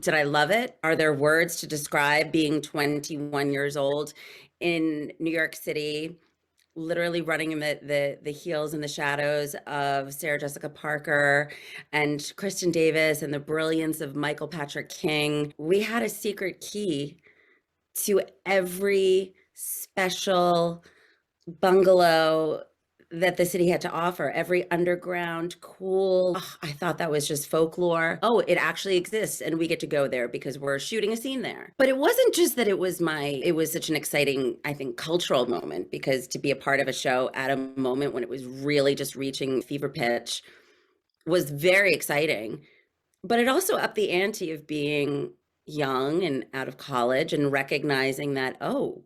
Did I love it? Are there words to describe being 21 years old in New York City, literally running in the heels and the shadows of Sarah Jessica Parker and Kristen Davis and the brilliance of Michael Patrick King? We had a secret key to every special bungalow that the city had to offer, every underground, cool. Oh, I thought that was just folklore. Oh, it actually exists and we get to go there because we're shooting a scene there. But it wasn't just that it was such an exciting, I think, cultural moment, because to be a part of a show at a moment when it was really just reaching fever pitch was very exciting. But it also upped the ante of being young and out of college and recognizing that, oh,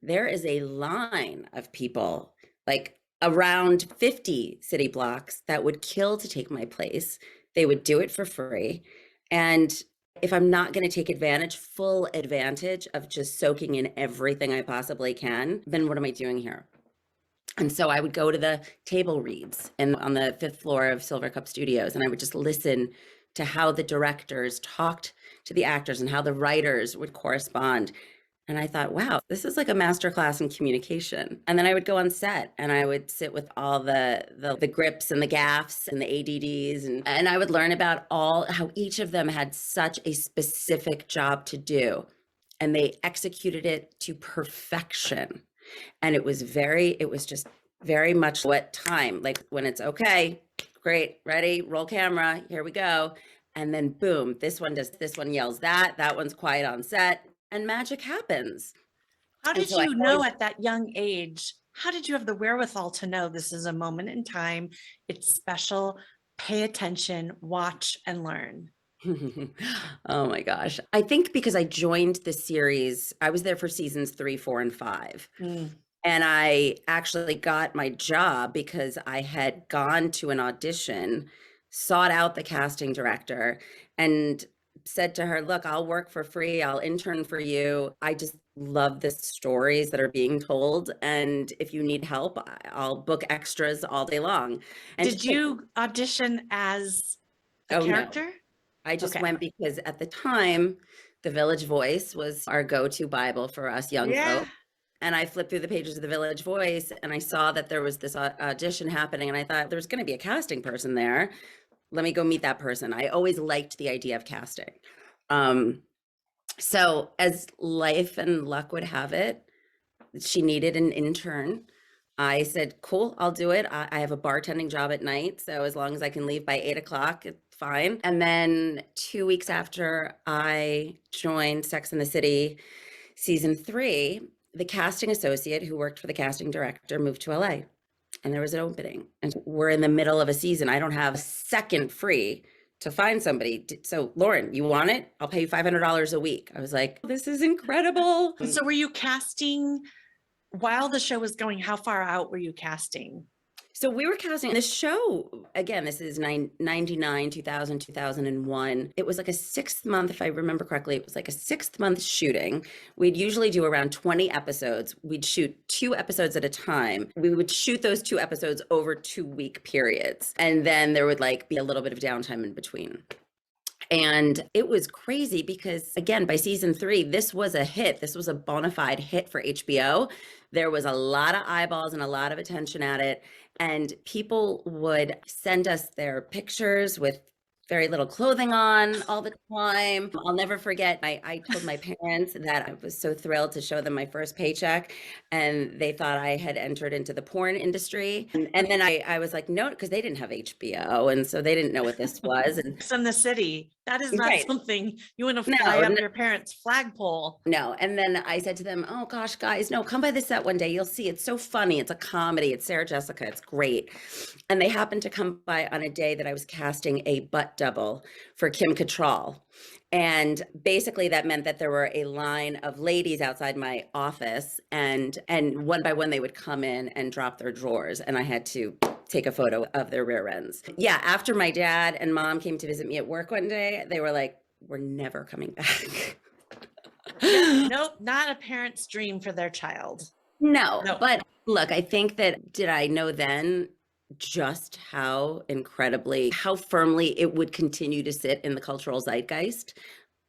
there is a line of people, like around 50 city blocks, that would kill to take my place. They would do it for free. And if I'm not going to take advantage, full advantage of just soaking in everything I possibly can, then what am I doing here? And so I would go to the table reads and on the fifth floor of Silvercup Studios, and I would just listen to how the directors talked to the actors and how the writers would correspond. And I thought, wow, this is like a masterclass in communication. And then I would go on set and I would sit with all the grips and the gaffs and the ADDs, and I would learn about all how each of them had such a specific job to do. And they executed it to perfection. And it was just very much what time, like when it's okay, great, ready, roll camera, here we go. And then boom, this one does, this one yells that one's quiet on set, and magic happens. How And did so I you know always, at that young age? How did you have the wherewithal to know this is a moment in time? It's special. Pay attention, watch, and learn. oh my gosh. I think because I joined the series, I was there for seasons 3, 4, and 5. Mm. And I actually got my job because I had gone to an audition, sought out the casting director, and said to her, look, I'll work for free. I'll intern for you. I just love the stories that are being told. And if you need help, I'll book extras all day long. And Did you audition as a oh no, character? I just Okay. went because at the time, the Village Voice was our go-to Bible for us young Yeah. folk. And I flipped through the pages of the Village Voice and I saw that there was this audition happening. And I thought there's going to be a casting person there. Let me go meet that person. I always liked the idea of casting. Um, so, as life and luck would have it, she needed an intern. I said, cool, I'll do it. I have a bartending job at night. So, as long as I can leave by 8 o'clock, it's fine. And then 2 weeks after I joined Sex and the City season 3, the casting associate who worked for the casting director moved to LA and there was an opening. And we're in the middle of a season. I don't have a second free to find somebody. So, Lauren, you want it? I'll pay you $500 a week. I was like, this is incredible. So were you casting while the show was going? How far out were you casting? So we were casting the show again. This is 99, 2000, 2001. It was like a 6 month, if I remember correctly. It was like a 6 month shooting. We'd usually do around 20 episodes. We'd shoot 2 episodes at a time. We would shoot those 2 episodes over 2 week periods, and then there would like be a little bit of downtime in between. And it was crazy because, again, by season 3, this was a hit. This was a bona fide hit for HBO. There was a lot of eyeballs and a lot of attention at it. And people would send us their pictures with very little clothing on all the time. I'll never forget, I told my parents that I was so thrilled to show them my first paycheck, and they thought I had entered into the porn industry. And then I was like, no, because they didn't have HBO. And so they didn't know what this was. And It's in the city. That is not right. something you want to No, fly up your parents' flagpole. no. And then I said to them, oh gosh, guys, no, come by the set one day. You'll see. It's so funny. It's a comedy. It's Sarah Jessica. It's great. And they happened to come by on a day that I was casting a butt double for Kim Cattrall. And basically that meant that there were a line of ladies outside my office, and one by one they would come in and drop their drawers, and I had to take a photo of their rear ends. Yeah, after my dad and mom came to visit me at work one day, they were like, we're never coming back. Nope, not a parent's dream for their child. No, No. but look, I think that did I know then just how incredibly, how firmly it would continue to sit in the cultural zeitgeist?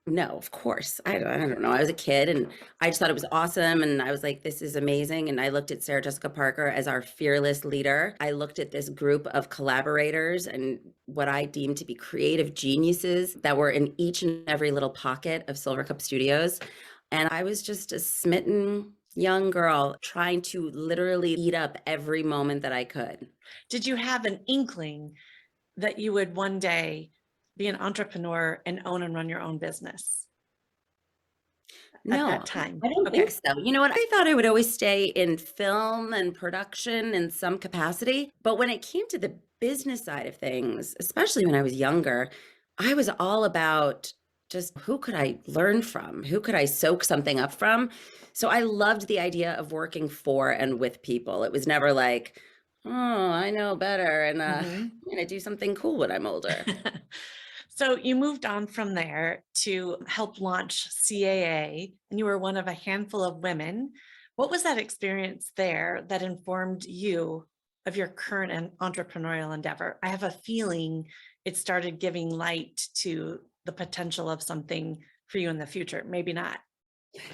No, of course. I don't know. I was a kid and I just thought it was awesome. And I was like, this is amazing. And I looked at Sarah Jessica Parker as our fearless leader. I looked at this group of collaborators and what I deemed to be creative geniuses that were in each and every little pocket of Silvercup Studios. And I was just a smitten young girl trying to literally eat up every moment that I could. Did you have an inkling that you would one day be an entrepreneur and own and run your own business at No, that time? I don't think Okay. so. You know what? I thought I would always stay in film and production in some capacity. But when it came to the business side of things, especially when I was younger, I was all about just who could I learn from? Who could I soak something up from? So I loved the idea of working for and with people. It was never like, oh, I know better and Mhm. I'm going to do something cool when I'm older. So you moved on from there to help launch CAA, and you were one of a handful of women. What was that experience there that informed you of your current entrepreneurial endeavor? I have a feeling it started giving light to the potential of something for you in the future. Maybe not.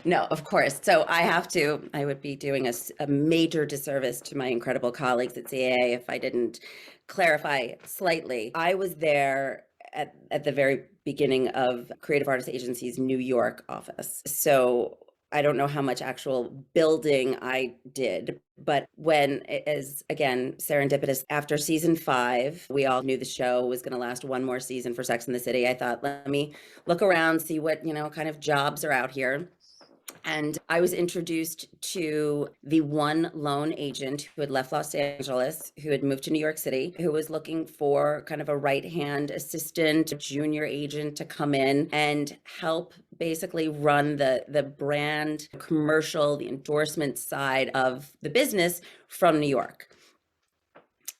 No, of course. So I would be doing a major disservice to my incredible colleagues at CAA if I didn't clarify slightly. I was there at the very beginning of Creative Artist Agency's New York office. So I don't know how much actual building I did, but when it is again serendipitous after season 5, we all knew the show was going to last one more season for Sex and the City. I thought, let me look around, see what, kind of jobs are out here. And I was introduced to the one lone agent who had left Los Angeles, who had moved to New York City, who was looking for kind of a right-hand assistant, junior agent to come in and help basically run the brand, commercial, the endorsement side of the business from New York.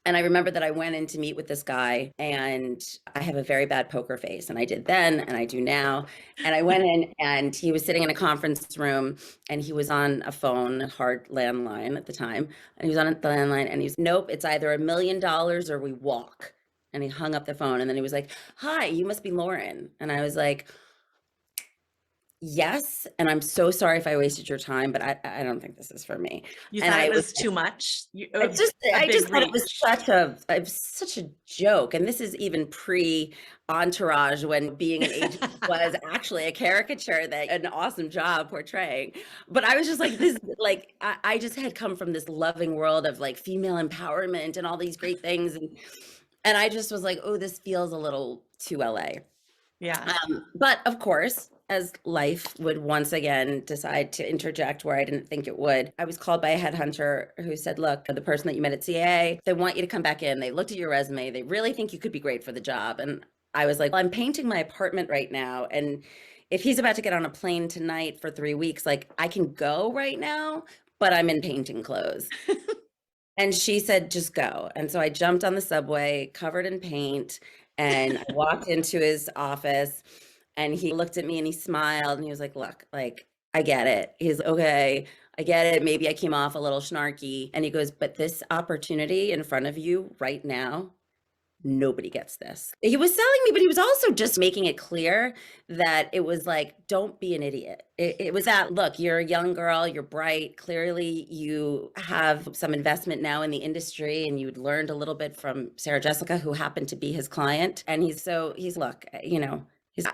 And I remember that I went in to meet with this guy, and I have a very bad poker face, and I did then, and I do now. And I went in, and he was sitting in a conference room, and he was on a phone, a hard landline at the time. And he was on the landline, and he's, nope, it's either $1 million or we walk. And he hung up the phone, and then he was like, hi, you must be Lauren. And I was like, yes, and I'm so sorry if I wasted your time, but I don't think this is for me. You And thought it I was was too much? A I just big thought it was reach. such a joke, and this is even pre-Entourage when being an agent was actually a caricature that an awesome job portraying. But I was just like, this, like, I just had come from this loving world of like female empowerment and all these great things, and I just was like, oh, this feels a little too LA. Yeah. But of course, as life would once again decide to interject where I didn't think it would, I was called by a headhunter who said, look, the person that you met at CA, they want you to come back in. They looked at your resume. They really think you could be great for the job. And I was like, well, I'm painting my apartment right now. And if he's about to get on a plane tonight for 3 weeks, like I can go right now, but I'm in painting clothes. And she said, just go. And so I jumped on the subway covered in paint and I walked into his office and he looked at me and he smiled and he was like, look, like, I get it. He's okay. I get it. Maybe I came off a little snarky. And he goes, but this opportunity in front of you right now, nobody gets this. He was selling me, but he was also just making it clear that it was like, don't be an idiot. It was that, look, you're a young girl, you're bright. Clearly, you have some investment now in the industry, and you'd learned a little bit from Sarah Jessica, who happened to be his client. And look,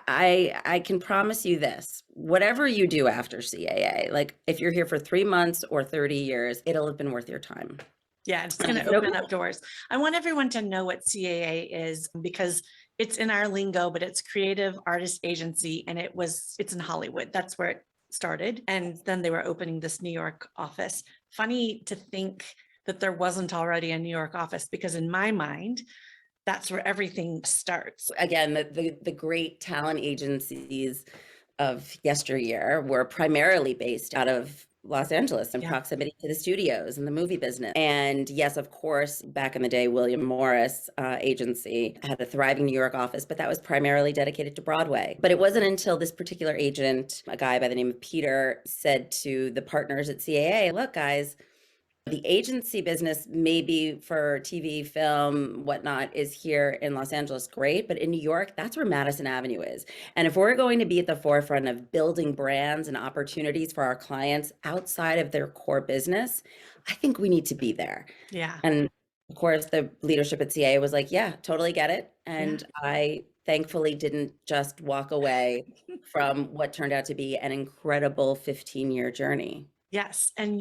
I can promise you this, whatever you do after CAA, like if you're here for 3 months or 30 years, it'll have been worth your time. Yeah, it's going to open up doors. I want everyone to know what CAA is because it's in our lingo, but it's Creative Artist Agency and it's in Hollywood. That's where it started. And then they were opening this New York office. Funny to think that there wasn't already a New York office because in my mind, that's where everything starts. Again, the great talent agencies of yesteryear were primarily based out of Los Angeles in proximity to the studios and the movie business. And yes, of course, back in the day, William Morris agency had a thriving New York office, but that was primarily dedicated to Broadway. But it wasn't until this particular agent, a guy by the name of Peter, said to the partners at CAA, look, guys, The agency business, maybe for TV, film, whatnot, is here in Los Angeles, great. But in New York, that's where Madison Avenue is. And if we're going to be at the forefront of building brands and opportunities for our clients outside of their core business, I think we need to be there. Yeah. And of course, the leadership at CA was like, yeah, totally get it. And I thankfully didn't just walk away from what turned out to be an incredible 15-year journey. Yes. And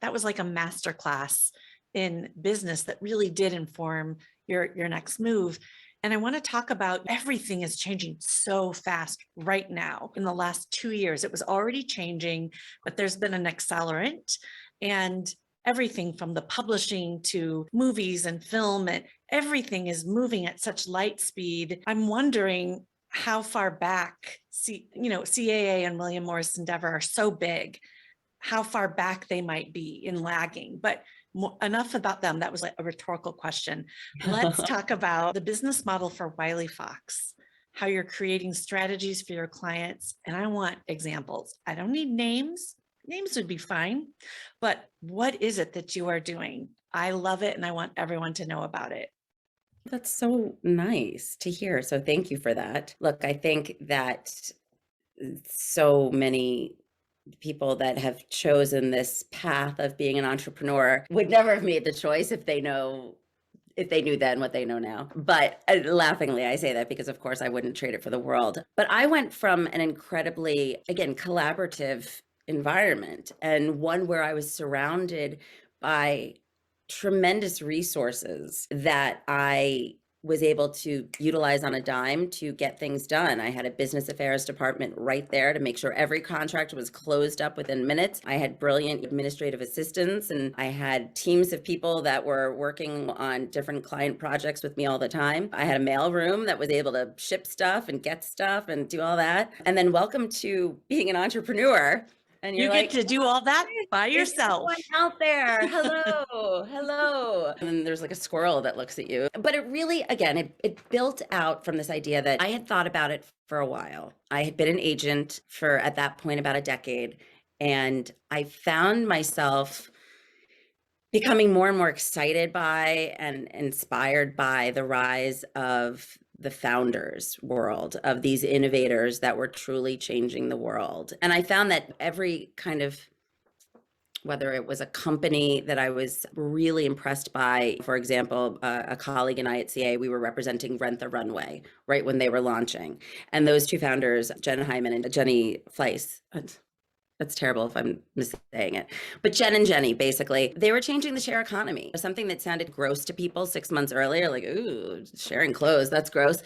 that was like a master class in business that really did inform your next move. And I want to talk about everything is changing so fast right now. In the last 2 years, it was already changing, but there's been an accelerant, and everything from the publishing to movies and film, and everything is moving at such light speed. I'm wondering how far back, CAA and William Morris Endeavor are so big, how far back they might be in lagging, but enough about them. That was like a rhetorical question. Let's talk about the business model for wilyfoXX, how you're creating strategies for your clients. And I want examples. I don't need names. Names would be fine, but what is it that you are doing? I love it, and I want everyone to know about it. That's so nice to hear. So thank you for that. Look, I think that so many people that have chosen this path of being an entrepreneur would never have made the choice if they knew then what they know now. But laughingly, I say that because, of course, I wouldn't trade it for the world. But I went from an incredibly, again, collaborative environment, and one where I was surrounded by tremendous resources that I was able to utilize on a dime to get things done. I had a business affairs department right there to make sure every contract was closed up within minutes. I had brilliant administrative assistants, and I had teams of people that were working on different client projects with me all the time. I had a mail room that was able to ship stuff and get stuff and do all that. And then welcome to being an entrepreneur. And You you're get like, to do all that by there's yourself. someone out there. Hello, hello. And then there's like a squirrel that looks at you. But it really, again, it built out from this idea that I had thought about it for a while. I had been an agent for, at that point, about a decade. And I found myself becoming more and more excited by and inspired by the rise of the founders world, of these innovators that were truly changing the world. And I found that every kind of, whether it was a company that I was really impressed by, for example, a colleague and I at CA, we were representing Rent the Runway right when they were launching. And those two founders, Jen Hyman and Jenny Fleiss, that's terrible if I'm missaying it. But Jen and Jenny, basically, they were changing the share economy. Something that sounded gross to people 6 months earlier, like, ooh, sharing clothes, that's gross,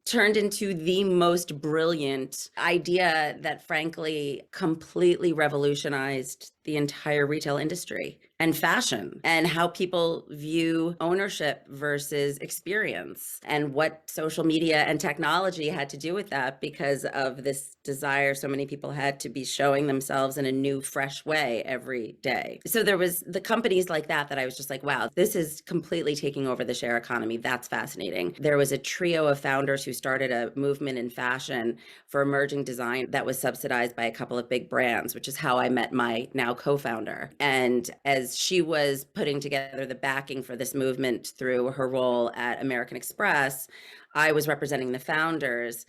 turned into the most brilliant idea that, frankly, completely revolutionized the entire retail industry and fashion, and how people view ownership versus experience, and what social media and technology had to do with that, because of this desire so many people had to be showing themselves in a new, fresh way every day. So there was the companies like that I was just like, wow, this is completely taking over the share economy. That's fascinating. There was a trio of founders who started a movement in fashion for emerging design that was subsidized by a couple of big brands, which is how I met my now co-founder. And as she was putting together the backing for this movement through her role at American Express, I was representing the founders.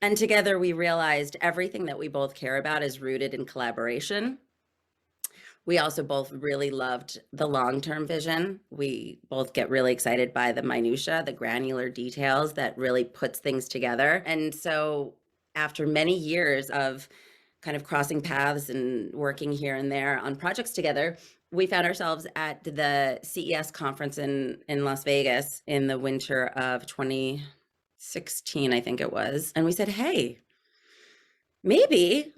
And together we realized everything that we both care about is rooted in collaboration. We also both really loved the long-term vision. We both get really excited by the minutia, the granular details that really puts things together. And so after many years of kind of crossing paths and working here and there on projects together, we found ourselves at the CES conference in Las Vegas in the winter of 2016, I think it was. And we said, hey, maybe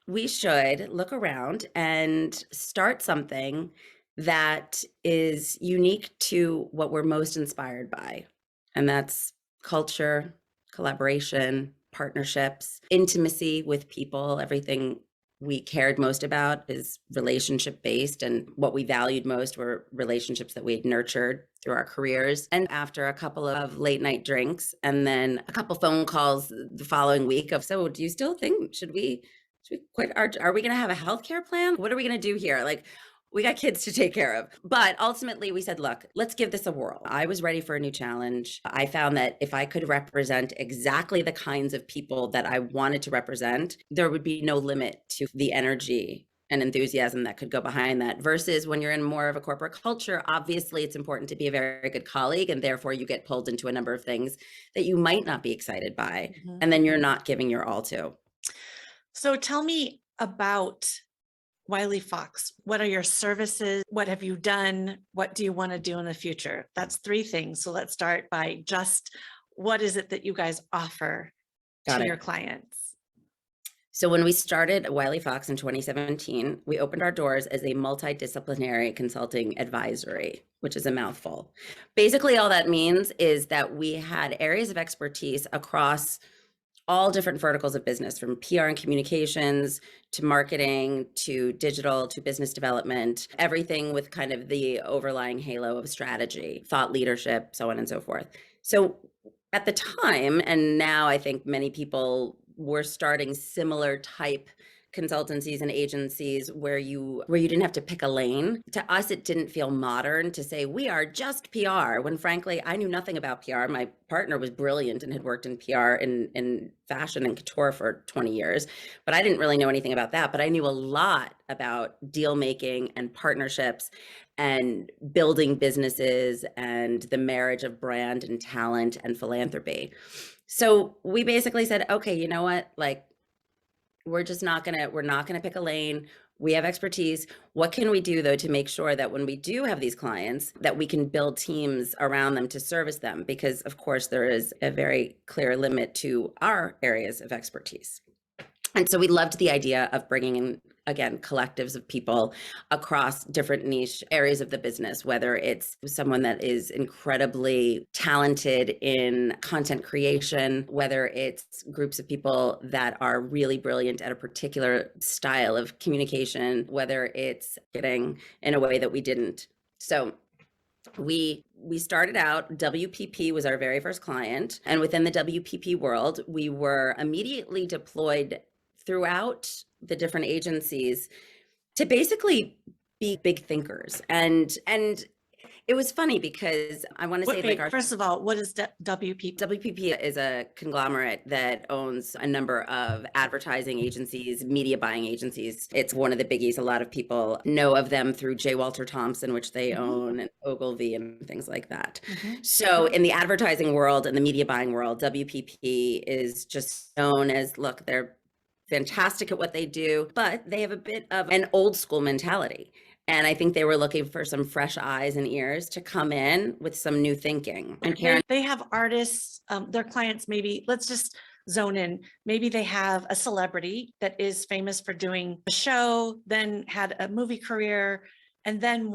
we should look around and start something that is unique to what we're most inspired by. And that's culture, collaboration, partnerships, intimacy with people. Everything we cared most about is relationship based, and what we valued most were relationships that we had nurtured through our careers. And after a couple of late night drinks and then a couple phone calls the following week of, so do you still think, should we quit? Are we going to have a healthcare plan? What are we going to do here? Like, We got kids to take care of. But ultimately, we said, look, let's give this a whirl. I was ready for a new challenge. I found that if I could represent exactly the kinds of people that I wanted to represent, there would be no limit to the energy and enthusiasm that could go behind that. Versus when you're in more of a corporate culture, obviously it's important to be a very good colleague, and therefore you get pulled into a number of things that you might not be excited by, and then you're not giving your all to. So tell me about wilyfoXX. What are your services? What have you done? What do you want to do in the future? That's three things. So let's start by just what is it that you guys offer to your clients? So when we started wilyfoXX in 2017, we opened our doors as a multidisciplinary consulting advisory, which is a mouthful. Basically, all that means is that we had areas of expertise across all different verticals of business, from PR and communications to marketing to digital to business development, everything with kind of the overlying halo of strategy, thought leadership, so on and so forth. So at the time, and now I think many people were starting similar type consultancies and agencies where you didn't have to pick a lane. To us, it didn't feel modern to say we are just PR, when frankly I knew nothing about PR. My partner was brilliant and had worked in PR in fashion and couture for 20 years, but I didn't really know anything about that. But I knew a lot about deal making and partnerships and building businesses and the marriage of brand and talent and philanthropy. So we basically said, okay, you know what, like, we're not gonna pick a lane. We have expertise. What can we do though to make sure that when we do have these clients, that we can build teams around them to service them? Because of course there is a very clear limit to our areas of expertise. And so we loved the idea of bringing in, again, collectives of people across different niche areas of the business, whether it's someone that is incredibly talented in content creation, whether it's groups of people that are really brilliant at a particular style of communication, whether it's getting in a way that we didn't. So we started out, WPP was our very first client. And within the WPP world, we were immediately deployed throughout the different agencies to basically be big thinkers. And it was funny because I want to say, like, first of all, what is WPP? WPP is a conglomerate that owns a number of advertising agencies, media buying agencies. It's one of the biggies. A lot of people know of them through J. Walter Thompson, which they own, and Ogilvy and things like that. So in the advertising world and the media buying world, WPP is just known as, look, they're fantastic at what they do, but they have a bit of an old school mentality. And I think they were looking for some fresh eyes and ears to come in with some new thinking. And Karen, they have artists, their clients, maybe let's just zone in. Maybe they have a celebrity that is famous for doing a show, then had a movie career, and then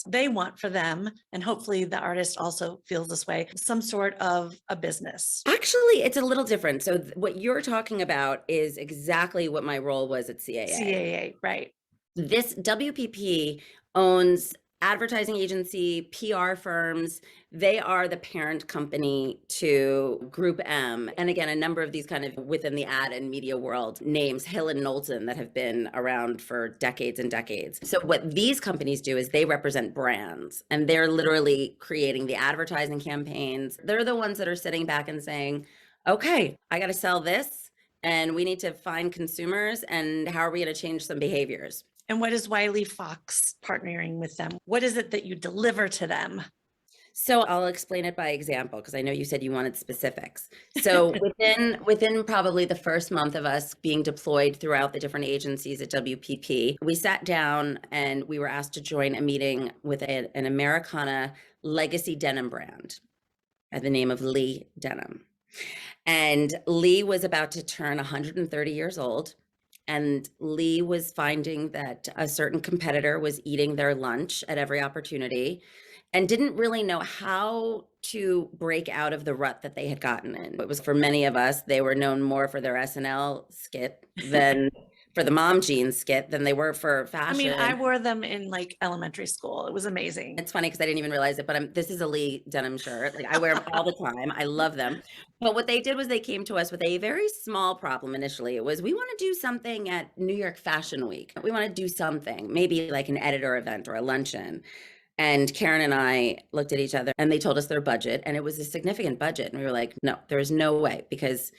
they want for them, and hopefully the artist also feels this way, some sort of a business. Actually, it's a little different. So what you're talking about is exactly what my role was at CAA. CAA, right. This WPP owns advertising agency, PR firms. They are the parent company to Group M. And again, a number of these kind of within the ad and media world names, Hill and Knowlton, that have been around for decades and decades. So what these companies do is they represent brands, and they're literally creating the advertising campaigns. They're the ones that are sitting back and saying, okay, I got to sell this, and we need to find consumers, and how are we going to change some behaviors? And what is wilyfoXX partnering with them? What is it that you deliver to them? So I'll explain it by example, because I know you said you wanted specifics. So within probably the first month of us being deployed throughout the different agencies at WPP, we sat down and we were asked to join a meeting with an Americana legacy denim brand by the name of Lee Denim. And Lee was about to turn 130 years old. And Lee was finding that a certain competitor was eating their lunch at every opportunity and didn't really know how to break out of the rut that they had gotten in. It was, for many of us, they were known more for their SNL skit than for the mom jeans skit than they were for I mean, I fashion. wore them in like elementary school. It was amazing. It's funny because I didn't even realize it, but this is a Lee denim shirt. Like I wear them all the time. I love them. But what they did was they came to us with a very small problem initially. It was, we want to do something at New York Fashion Week. We want to do something, maybe like an editor event or a luncheon. And Karen and I looked at each other and they told us their budget, and it was a significant budget. And we were like, no, there is no way, because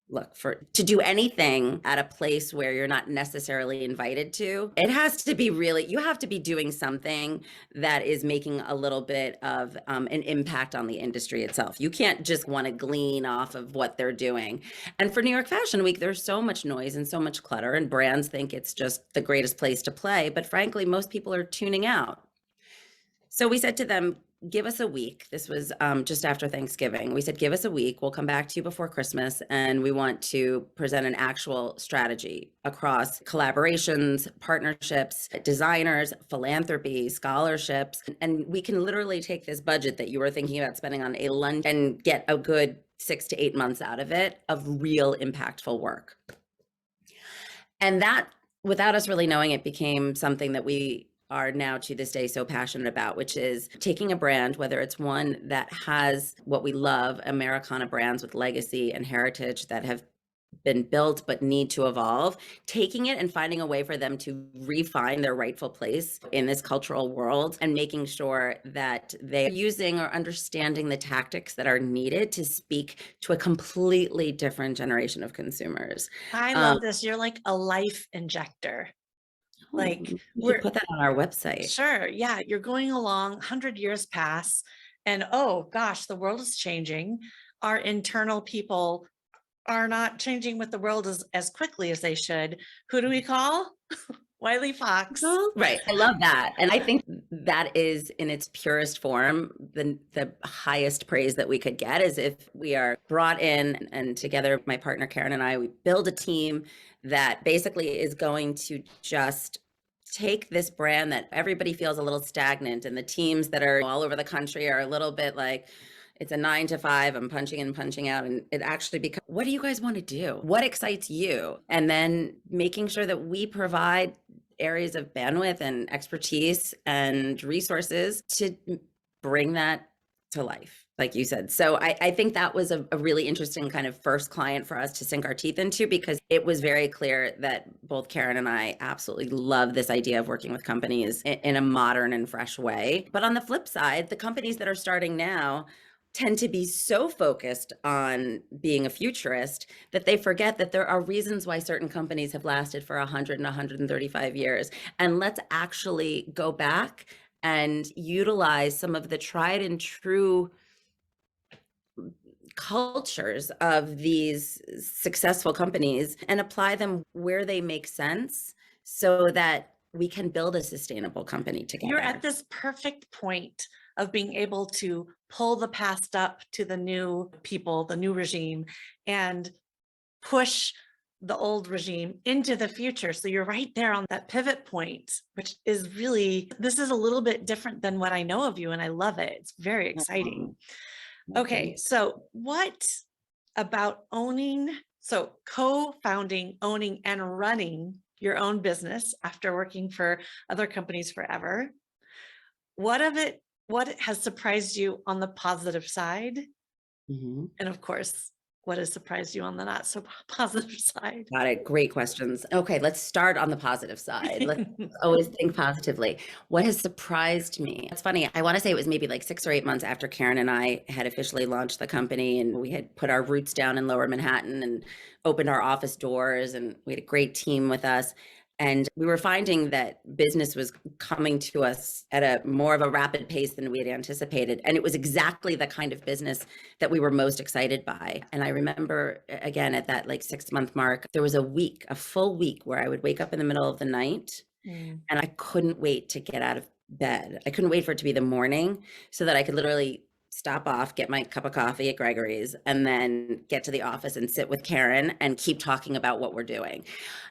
look, for to do anything at a place where you're not necessarily invited to, it has to be really, you have to be doing something that is making a little bit of an impact on the industry itself. You can't just want to glean off of what they're doing. And for New York Fashion Week, there's so much noise and so much clutter, and brands think it's just the greatest place to play. But frankly, most people are tuning out. So we said to them, give us a week. This was just after Thanksgiving. We said, give us a week. We'll come back to you before Christmas. And we want to present an actual strategy across collaborations, partnerships, designers, philanthropy, scholarships. And we can literally take this budget that you were thinking about spending on a lunch and get a good 6 to 8 months out of it of real impactful work. And that, without us really knowing it, became something that we are now to this day so passionate about, which is taking a brand, whether it's one that has what we love, Americana brands with legacy and heritage that have been built but need to evolve, taking it and finding a way for them to refine their rightful place in this cultural world, and making sure that they're using or understanding the tactics that are needed to speak to a completely different generation of consumers. I love this. You're like a life injector. Like we should put that on our website. Sure. Yeah. You're going along, 100 years pass, and oh gosh, the world is changing. Our internal people are not changing with the world as quickly as they should. Who do we call? wilyfoXX. Right. I love that. And I think that is in its purest form, the highest praise that we could get is if we are brought in, and together, my partner Karen and I, we build a team that basically is going to just take this brand that everybody feels a little stagnant, and the teams that are all over the country are a little bit like, it's a 9 to 5, I'm punching in, punching out. And it actually becomes, what do you guys want to do? What excites you? And then making sure that we provide areas of bandwidth and expertise and resources to bring that to life, like you said. So I think that was a really interesting kind of first client for us to sink our teeth into, because it was very clear that both Karen and I absolutely love this idea of working with companies in a modern and fresh way. But on the flip side, the companies that are starting now tend to be so focused on being a futurist that they forget that there are reasons why certain companies have lasted for 100 and 135 years. And let's actually go back and utilize some of the tried and true cultures of these successful companies and apply them where they make sense, so that we can build a sustainable company together. You're at this perfect point of being able to pull the past up to the new people, the new regime, and push the old regime into the future. So you're right there on that pivot point, which is really, this is a little bit different than what I know of you, and I love it. It's very exciting. Okay, so what about co-founding, owning, and running your own business after working for other companies forever? What has surprised you on the positive side? And of course, what has surprised you on the not so positive side? Got it. Great questions. Okay, let's start on the positive side. Let's always think positively. What has surprised me? It's funny. I want to say it was maybe like 6 or 8 months after Karen and I had officially launched the company, and we had put our roots down in Lower Manhattan and opened our office doors, and we had a great team with us. And we were finding that business was coming to us at a more of a rapid pace than we had anticipated. And it was exactly the kind of business that we were most excited by. And I remember, again, at that like 6-month mark, there was a full week where I would wake up in the middle of the night and I couldn't wait to get out of bed. I couldn't wait for it to be the morning so that I could literally stop off, get my cup of coffee at Gregory's, and then get to the office and sit with Karen and keep talking about what we're doing.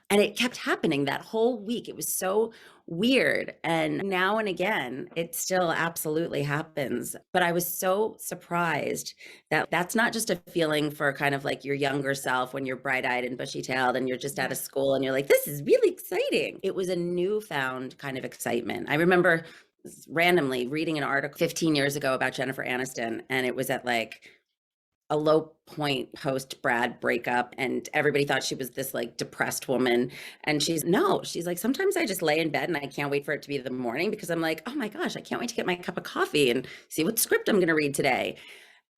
And it kept happening that whole week. It was so weird. And now and again, it still absolutely happens. But I was so surprised that that's not just a feeling for kind of like your younger self when you're bright eyed and bushy tailed and you're just out of school and you're like, this is really exciting. It was a newfound kind of excitement. I remember randomly reading an article 15 years ago about Jennifer Aniston, and it was at like a low point post Brad breakup, and everybody thought she was this like depressed woman. And she's like, sometimes I just lay in bed and I can't wait for it to be the morning because I'm like, oh my gosh, I can't wait to get my cup of coffee and see what script I'm going to read today.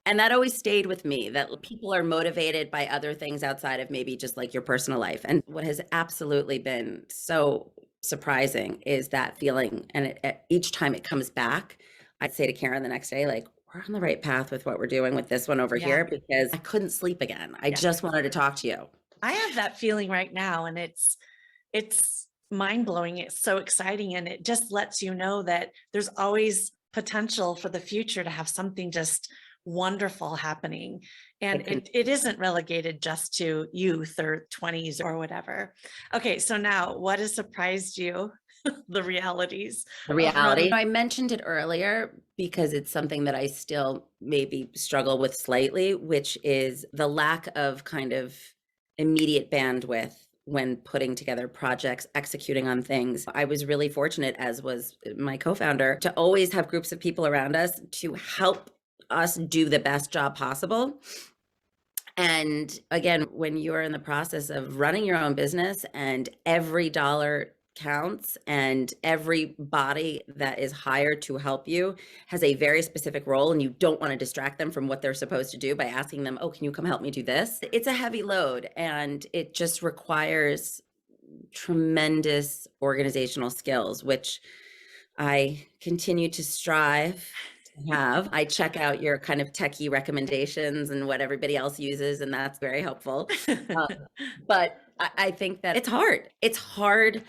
And that always stayed with me, that people are motivated by other things outside of maybe just like your personal life. And what has absolutely been so surprising is that feeling. And each time it comes back, I'd say to Karen the next day, like, we're on the right path with what we're doing with this one over here, because I couldn't sleep again. I just wanted to talk to you. I have that feeling right now, and it's mind blowing. It's so exciting. And it just lets you know that there's always potential for the future to have something just wonderful happening. And it isn't relegated just to youth or 20s or whatever. Okay. So now what has surprised you? The realities. The reality. I mentioned it earlier because it's something that I still maybe struggle with slightly, which is the lack of kind of immediate bandwidth when putting together projects, executing on things. I was really fortunate, as was my co-founder, to always have groups of people around us to help us do the best job possible. And again, when you're in the process of running your own business and every dollar counts and every body that is hired to help you has a very specific role, and you don't want to distract them from what they're supposed to do by asking them, oh, can you come help me do this? It's a heavy load, and it just requires tremendous organizational skills, which I continue to strive to have. I check out your kind of techie recommendations and what everybody else uses, and that's very helpful. But I think that it's hard. It's hard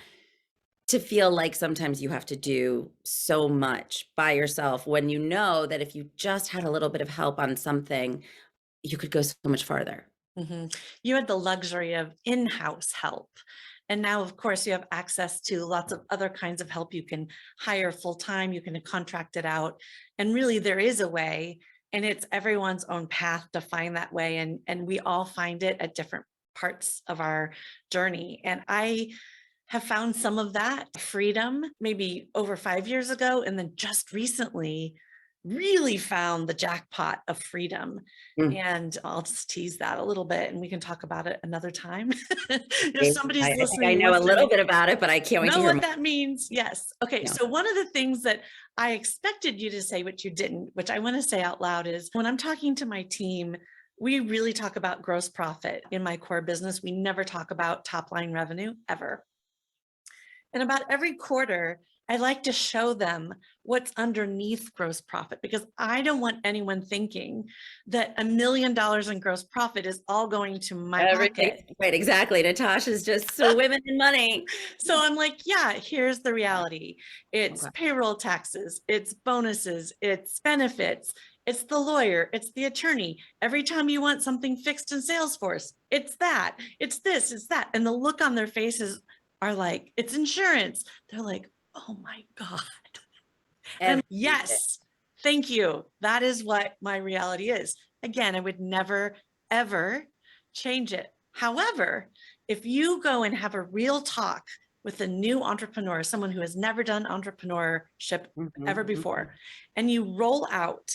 to feel like sometimes you have to do so much by yourself when you know that if you just had a little bit of help on something, you could go so much farther. Mm-hmm. You had the luxury of in-house help. And now, of course, you have access to lots of other kinds of help. You can hire full-time, you can contract it out. And really there is a way, and it's everyone's own path to find that way. And we all find it at different parts of our journey. And I have found some of that freedom maybe over 5 years ago, and then just recently really found the jackpot of freedom. And I'll just tease that a little bit, and we can talk about it another time. If somebody's listening, I know a little bit about it, but I can't wait to hear what that means. Yes. Okay. So one of the things that I expected you to say, which you didn't, which I want to say out loud, is when I'm talking to my team, we really talk about gross profit in my core business. We never talk about top line revenue ever. And about every quarter, I like to show them what's underneath gross profit, because I don't want anyone thinking that $1 million in gross profit is all going to my pocket. Right, exactly. Natasha's just swimming in money. So I'm like, yeah, here's the reality. It's payroll taxes, it's bonuses, it's benefits, it's the lawyer, it's the attorney. Every time you want something fixed in Salesforce, it's that, it's this, it's that. And the look on their faces are like, it's insurance. They're like, oh my God. And yes, thank you. That is what my reality is. Again, I would never, ever change it. However, if you go and have a real talk with a new entrepreneur, someone who has never done entrepreneurship ever before, and you roll out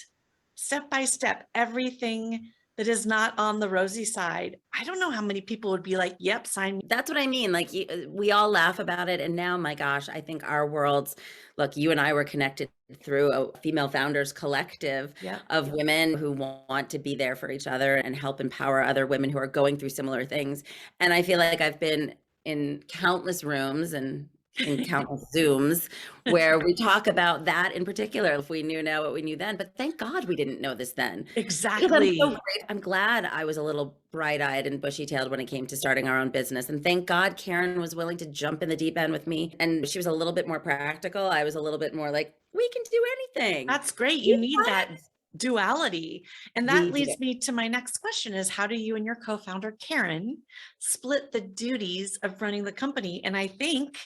step by step everything that is not on the rosy side, I don't know how many people would be like, yep, sign me. That's what I mean. Like, we all laugh about it. And now, my gosh, I think our worlds, look, you and I were connected through a female founders collective of women who want to be there for each other and help empower other women who are going through similar things. And I feel like I've been in countless rooms and in countless Zooms where we talk about that in particular. If we knew now what we knew then, but thank God we didn't know this then. Exactly. I'm glad I was a little bright-eyed and bushy-tailed when it came to starting our own business. And thank God Karen was willing to jump in the deep end with me. And she was a little bit more practical. I was a little bit more like, we can do anything. That's great. You need that duality. And that We do. leads me to my next question is, how do you and your co-founder, Karen, split the duties of running the company? And I think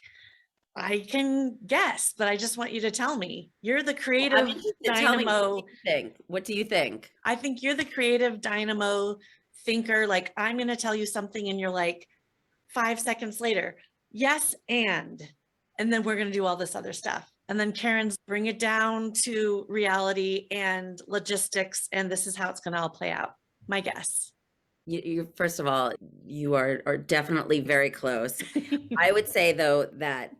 I can guess, but I just want you to tell me. You're the Well, I'm creative interested. Tell me, what do dynamo. you think? What do you think? I think you're the creative dynamo thinker. Like, I'm going to tell you something and you're like, 5 seconds later, yes, and then we're going to do all this other stuff. And then Karen's bring it down to reality and logistics. And this is how it's going to all play out. My guess. You first of all, you are definitely very close. I would say though that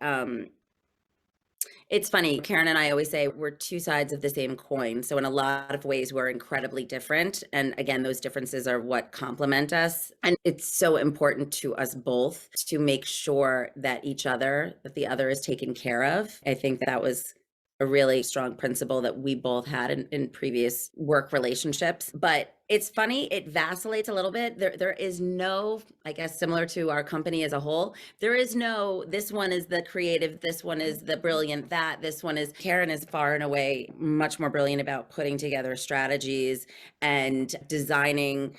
it's funny. Karen and I always say we're two sides of the same coin. So in a lot of ways, we're incredibly different. And again, those differences are what complement us. And it's so important to us both to make sure that that the other is taken care of. I think that was a really strong principle that we both had in previous work relationships. But it's funny, it vacillates a little bit. There is no, I guess, similar to our company as a whole, there is no, this one is the creative, this one is the brilliant, this one is, Karen is far and away much more brilliant about putting together strategies and designing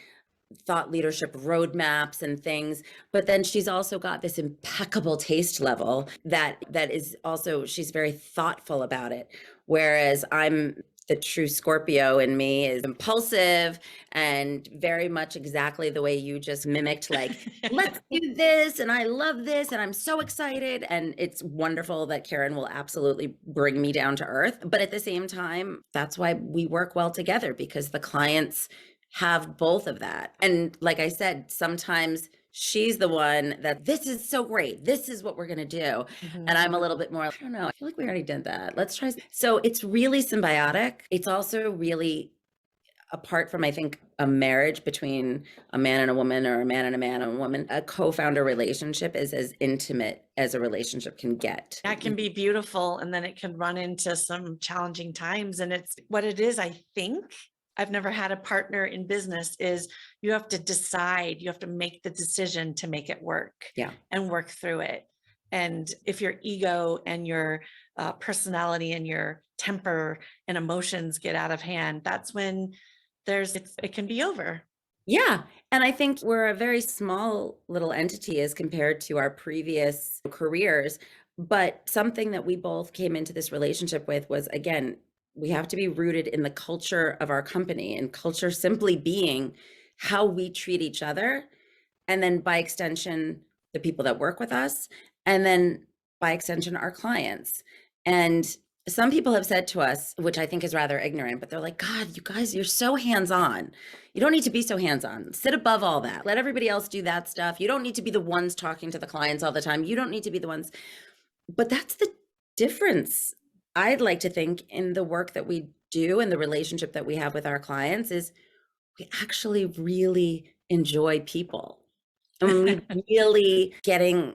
thought leadership roadmaps and things, but then she's also got this impeccable taste level that is also, she's very thoughtful about it, whereas I'm the true Scorpio in me is impulsive and very much exactly the way you just mimicked, like, let's do this and I love this and I'm so excited. And it's wonderful that Karen will absolutely bring me down to earth, but at the same time, that's why we work well together, because the clients have both of that. And like I said, sometimes she's the one that, this is so great, this is what we're going to do. And I'm a little bit more, I don't know, I feel like we already did that, let's try. So it's really symbiotic. It's also really, apart from, I think, a marriage between a man and a woman, or a man and a man and a woman, a co-founder relationship is as intimate as a relationship can get. That can be beautiful. And then it can run into some challenging times. And it's what it is, I think. I've never had a partner in business, is you have to decide, you have to make the decision to make it work. Yeah. And work through it. And if your ego and your personality and your temper and emotions get out of hand, that's when it can be over. Yeah. And I think we're a very small little entity as compared to our previous careers. But something that we both came into this relationship with was, again, we have to be rooted in the culture of our company, and culture simply being how we treat each other. And then by extension, the people that work with us, and then by extension, our clients. And some people have said to us, which I think is rather ignorant, but they're like, God, you guys, you're so hands-on. You don't need to be so hands-on. Sit above all that. Let everybody else do that stuff. You don't need to be the ones talking to the clients all the time. You don't need to be the ones. But that's the difference, I'd like to think, in the work that we do and the relationship that we have with our clients, is we actually really enjoy people. And we really getting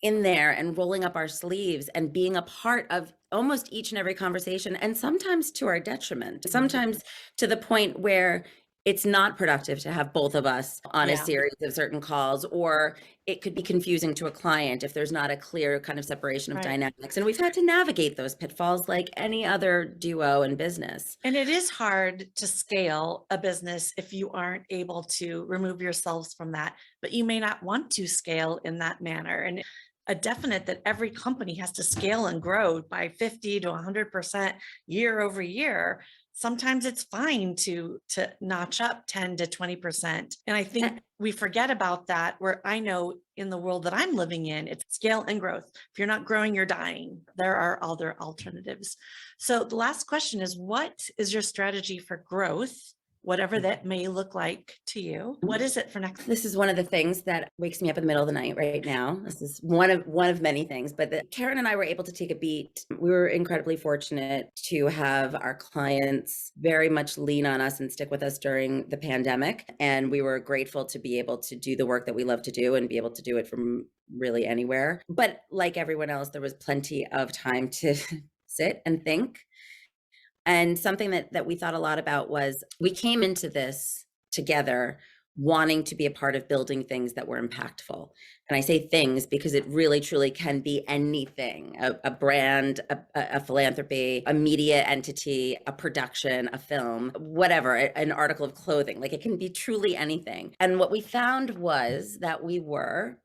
in there and rolling up our sleeves and being a part of almost each and every conversation, and sometimes to our detriment, sometimes to the point where it's not productive to have both of us on a series of certain calls, or it could be confusing to a client if there's not a clear kind of separation of dynamics. And we've had to navigate those pitfalls like any other duo in business. And it is hard to scale a business if you aren't able to remove yourselves from that, but you may not want to scale in that manner. And a definite that every company has to scale and grow by 50 to 100% year over year. Sometimes it's fine to notch up 10 to 20%. And I think we forget about that, where I know in the world that I'm living in, it's scale and growth. If you're not growing, you're dying. There are other alternatives. So the last question is, what is your strategy for growth? Whatever that may look like to you. What is it for next? This is one of the things that wakes me up in the middle of the night right now. This is one of many things, but Karen and I were able to take a beat. We were incredibly fortunate to have our clients very much lean on us and stick with us during the pandemic. And we were grateful to be able to do the work that we love to do and be able to do it from really anywhere. But like everyone else, there was plenty of time to sit and think. And something that we thought a lot about was, we came into this together wanting to be a part of building things that were impactful. And I say things because it really truly can be anything, a brand, a philanthropy, a media entity, a production, a film, whatever, an article of clothing. Like it can be truly anything. And what we found was that we were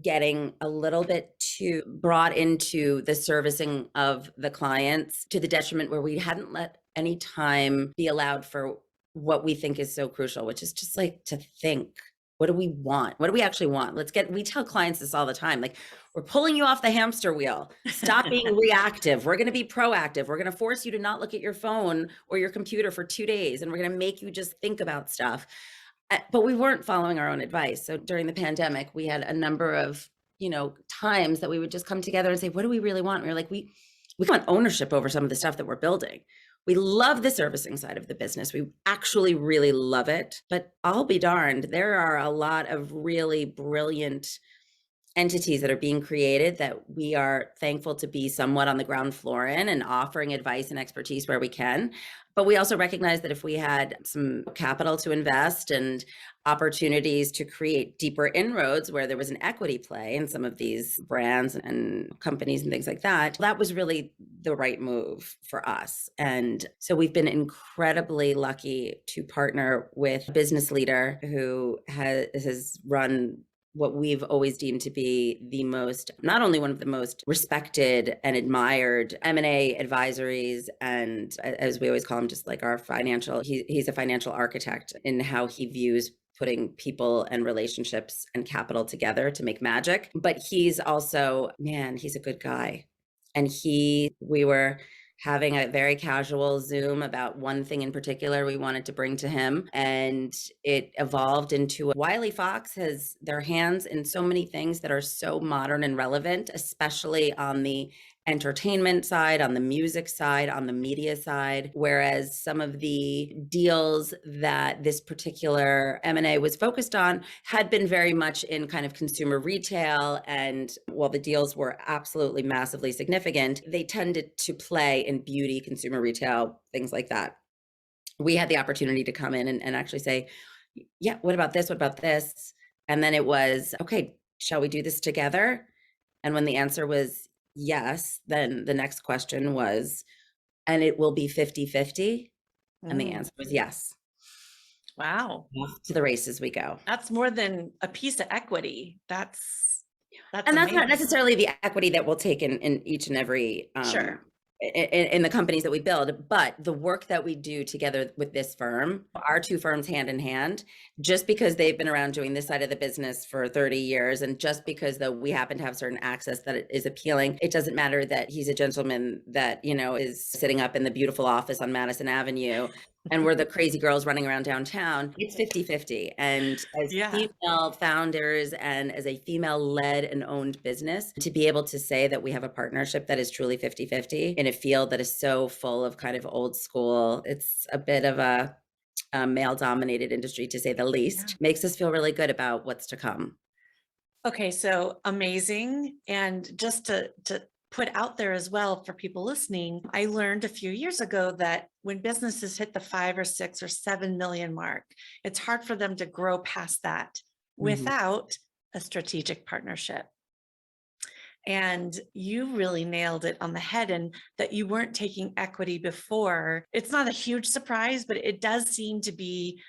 getting a little bit too brought into the servicing of the clients to the detriment where we hadn't let any time be allowed for what we think is so crucial, which is just like to think, what do we want? What do we actually want? We tell clients this all the time. Like, we're pulling you off the hamster wheel. Stop being reactive. We're going to be proactive. We're going to force you to not look at your phone or your computer for 2 days. And we're going to make you just think about stuff. But we weren't following our own advice. So during the pandemic, we had a number of, times that we would just come together and say, what do we really want? And we were like, we want ownership over some of the stuff that we're building. We love the servicing side of the business. We actually really love it. But I'll be darned, there are a lot of really brilliant entities that are being created that we are thankful to be somewhat on the ground floor in and offering advice and expertise where we can. But we also recognize that if we had some capital to invest and opportunities to create deeper inroads where there was an equity play in some of these brands and companies and things like that, that was really the right move for us. And so we've been incredibly lucky to partner with a business leader who has run what we've always deemed to be the most, not only one of the most respected and admired M&A advisories, and as we always call him, just like our financial, he's a financial architect in how he views putting people and relationships and capital together to make magic. But he's also, man, he's a good guy. And we were having a very casual Zoom about one thing in particular we wanted to bring to him. And it evolved into wilyfoXX has their hands in so many things that are so modern and relevant, especially on the entertainment side, on the music side, on the media side, whereas some of the deals that this particular M&A was focused on had been very much in kind of consumer retail. And while the deals were absolutely massively significant, they tended to play in beauty, consumer retail, things like that. We had the opportunity to come in and actually say, yeah, what about this? What about this? And then it was, okay, shall we do this together? And when the answer was yes, then the next question was, and it will be 50-50. And the answer was yes. Wow. Off to the races we go. That's more than a piece of equity. That's and that's not necessarily the equity that we'll take in each and every sure. In the companies that we build, but the work that we do together with this firm, our two firms hand in hand, just because they've been around doing this side of the business for 30 years, and just because though we happen to have certain access that is appealing, it doesn't matter that he's a gentleman that, is sitting up in the beautiful office on Madison Avenue, and we're the crazy girls running around downtown. It's 50-50. And as female founders and as a female-led and owned business, to be able to say that we have a partnership that is truly 50-50 in a field that is so full of kind of old school, it's a bit of a male-dominated industry, to say the least, makes us feel really good about what's to come. Okay, so amazing. And just to put out there as well for people listening, I learned a few years ago that when businesses hit the 5 or 6 or 7 million mark, it's hard for them to grow past that without a strategic partnership. And you really nailed it on the head, and that you weren't taking equity before. It's not a huge surprise, but it does seem to be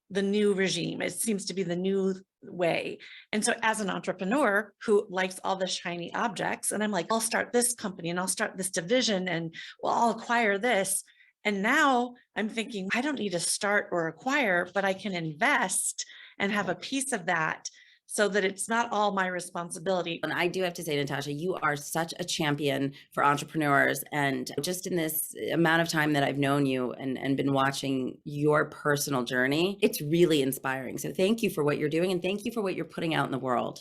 the new regime. It seems to be the new way. And so as an entrepreneur who likes all the shiny objects, and I'm like, I'll start this company and I'll start this division and well, I'll acquire this. And now I'm thinking, I don't need to start or acquire, but I can invest and have a piece of that so that it's not all my responsibility. And I do have to say, Natasha, you are such a champion for entrepreneurs. And just in this amount of time that I've known you and been watching your personal journey, it's really inspiring. So thank you for what you're doing, and thank you for what you're putting out in the world.